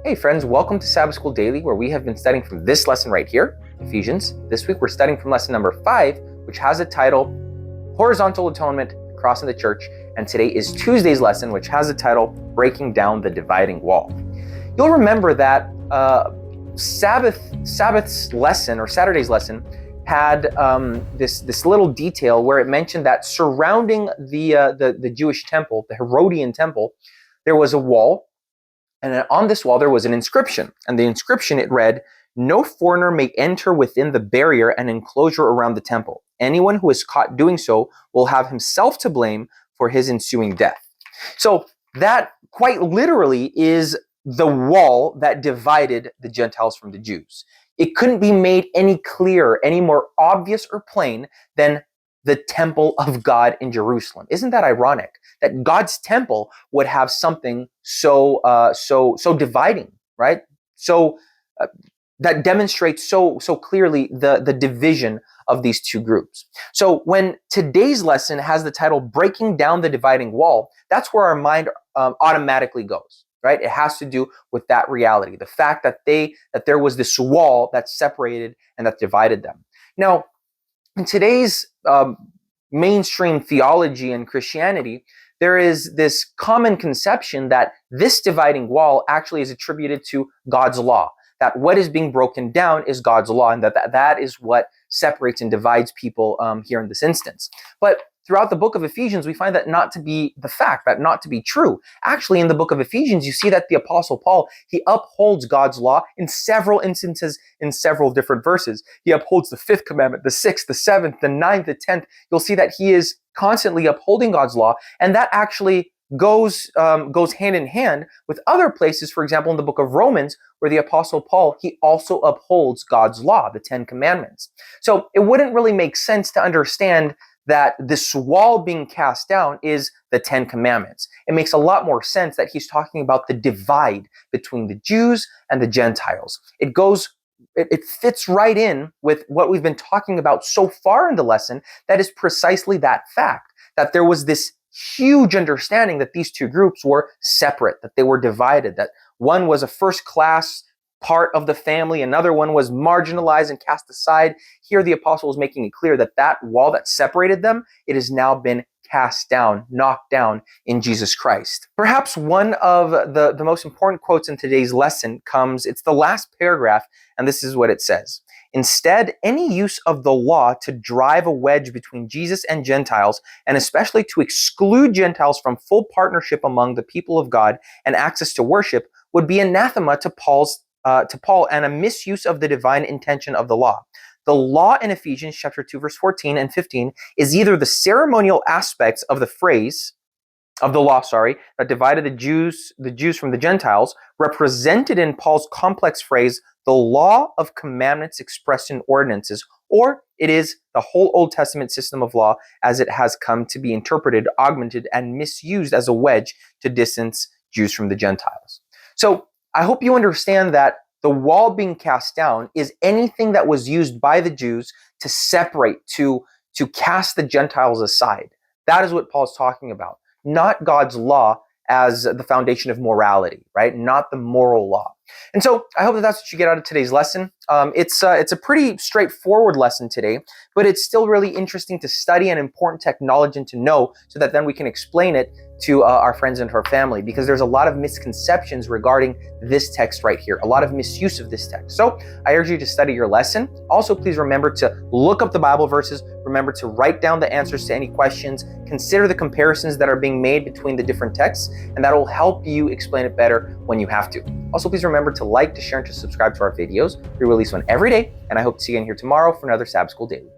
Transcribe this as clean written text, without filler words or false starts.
Hey friends, welcome to Sabbath School Daily, where we have been studying from this lesson right here, Ephesians. This week we're studying from lesson number 5, which has the title, Horizontal Atonement, Crossing the Church. And today is Tuesday's lesson, which has the title, Breaking Down the Dividing Wall. You'll remember that Sabbath's lesson, or Saturday's lesson, had this little detail where it mentioned that surrounding the Jewish temple, the Herodian temple, there was a wall. And on this wall, there was an inscription. And the inscription, it read, "No foreigner may enter within the barrier and enclosure around the temple. Anyone who is caught doing so will have himself to blame for his ensuing death." So that quite literally is the wall that divided the Gentiles from the Jews. It couldn't be made any clearer, any more obvious or plain than the temple of God in Jerusalem. Isn't that ironic that God's temple would have something so dividing, right? So that demonstrates so clearly the division of these two groups. So when today's lesson has the title "Breaking Down the Dividing Wall," that's where our mind automatically goes, right? It has to do with that reality, the fact that there was this wall that separated and that divided them. Now, in today's mainstream theology and Christianity, there is this common conception that this dividing wall actually is attributed to God's law, that what is being broken down is God's law, and that is what separates and divides people here in this instance. But throughout the book of Ephesians, we find that not to be the fact, that not to be true. Actually, in the book of Ephesians, you see that the Apostle Paul, he upholds God's law in several instances, in several different verses. He upholds the 5th commandment, the 6th, the 7th, the 9th, the 10th. You'll see that he is constantly upholding God's law, and that actually goes hand in hand with other places. For example, in the book of Romans, where the Apostle Paul, he also upholds God's law, the 10 commandments. So it wouldn't really make sense to understand that this wall being cast down is the 10 commandments. It makes a lot more sense that he's talking about the divide between the Jews and the Gentiles. It fits right in with what we've been talking about so far in the lesson. That is precisely that fact, that there was this huge understanding that these two groups were separate, that they were divided, that one was a first-class part of the family, another one was marginalized and cast aside. Here the apostle is making it clear that that wall that separated them, it has now been cast down, knocked down in Jesus Christ. Perhaps one of the most important quotes in today's lesson it's the last paragraph, and this is what it says. "Instead, any use of the law to drive a wedge between Jesus and Gentiles, and especially to exclude Gentiles from full partnership among the people of God and access to worship, would be anathema to Paul and a misuse of the divine intention of the law. The law in Ephesians chapter 2, verse 14 and 15 is either the ceremonial aspects of the law, that divided the Jews from the Gentiles, represented in Paul's complex phrase, the law of commandments expressed in ordinances, or it is the whole Old Testament system of law as it has come to be interpreted, augmented, and misused as a wedge to distance Jews from the Gentiles." So I hope you understand that the wall being cast down is anything that was used by the Jews to separate, to cast the Gentiles aside. That is what Paul's talking about. Not God's law as the foundation of morality, right? Not the moral law. And so I hope that that's what you get out of today's lesson. It's a pretty straightforward lesson today, but it's still really interesting to study and important to acknowledge and to know, so that then we can explain it to our friends and our family, because there's a lot of misconceptions regarding this text right here, a lot of misuse of this text. So I urge you to study your lesson. Also, please remember to look up the Bible verses. Remember to write down the answers to any questions. Consider the comparisons that are being made between the different texts, and that will help you explain it better when you have to. Also, please remember to like, to share, and to subscribe to our videos. We release one every day, and I hope to see you again here tomorrow for another Sabbath School Daily.